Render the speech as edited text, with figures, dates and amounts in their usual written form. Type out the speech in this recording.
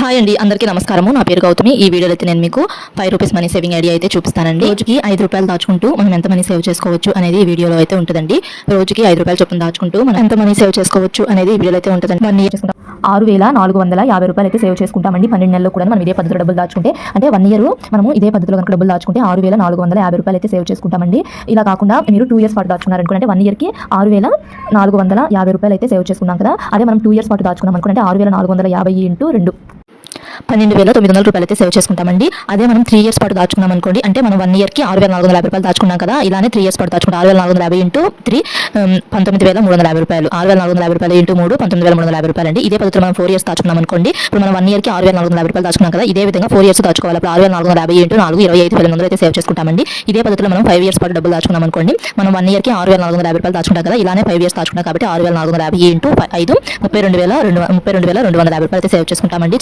Hi అండి, అందరికీ నమస్కారము. నా పేరు గౌతమి. ఈ వీడియోలో అయితే నేను మీకు ₹5 మనీ సేవింగ్ ఐడియా అయితే చూపిస్తానండి. రోజుకి ₹5 దాచుకుంటూ మనం ఎంత మనీ సేవ్ చేసుకోవచ్చు అనేది ఈ వీడియోలో అయితే ఉంటుందండి. రోజుకి ₹5 చొప్పున దాచుకుంటూ మనం ఎంత మనీ సేవ్ చేసుకోవచ్చు అనేది ఈ వీడియోలో అయితే ఉంటుందండి. 1 ఇయర్ చేసుకుంటాం. ₹6,450 అయితే సేవ్ చేసుకుంటామండి. 12 నెలల్లో కూడా మనం ఇదే పద్ధతిలో డబ్బులు దాచుకుంటే, అంటే 1 ఇయర్ మనము ఇదే పద్ధతిలో కనుక డబ్బులు దాచుకుంటే ₹6,450 అయితే సేవ్ చేసుకుంటామండి. ఇలా కాకుండా మీరు 2 ఇయర్స్ పాటు దాచుకున్నారనుకోండి, అంటే 1 ఇయర్కి ₹6,450 అయితే సేవ్ చేసుకున్నాం కదా. అదే మనం 2 ఇయర్స్ పాటు దాచుకున్నాం అనుకుంటే 6,450 ఇంటూ 2 ₹12,900 అయితే సేవ్ చేసుకుంటామండి. అదే మనం 3 ఇయర్స్ పాటు దాచుకున్నాం అనుకోండి, అంటే మనం 1 ఇయర్కి ₹6,450 దాచుకున్నాం కదా. ఇలానే 3 ఇయర్స్ పాటు దాచుకుంటాం. 6,450 ఇంటూ 3 ₹19,350. ₹6,450 ఇంటూ 3 ₹19,350 అండి. ఇదే పద్ధతిలో మనం 4 ఇయర్స్ దాచుకున్నాం అనుకోండి. ఇప్పుడు మనం 1 ఇయర్కి ₹6,450 దాచుకున్నాం కదా. ఇదే విధంగా 4 ఇయర్స్ దాచుకోవాలి. ఇప్పుడు 6,450 ఇంటూ 4 25,100 అయితే సేవ్ చేసుకుంటామండి. ఇదే పద్ధతిలో మనం 5 ఇయర్స్ పాటు డబ్బులు దాచుకున్నాం అనుకోండి. మనం 1 ఇయర్కి ₹6,450 దాచుకుంటాం కదా. ఇలానే 5 ఇయర్స్ దాచుకుంటాం కాబట్టి 6,450 ఇంటూ 5 ₹32,250 అయితే సేవ్ చేసుకుంటామండి.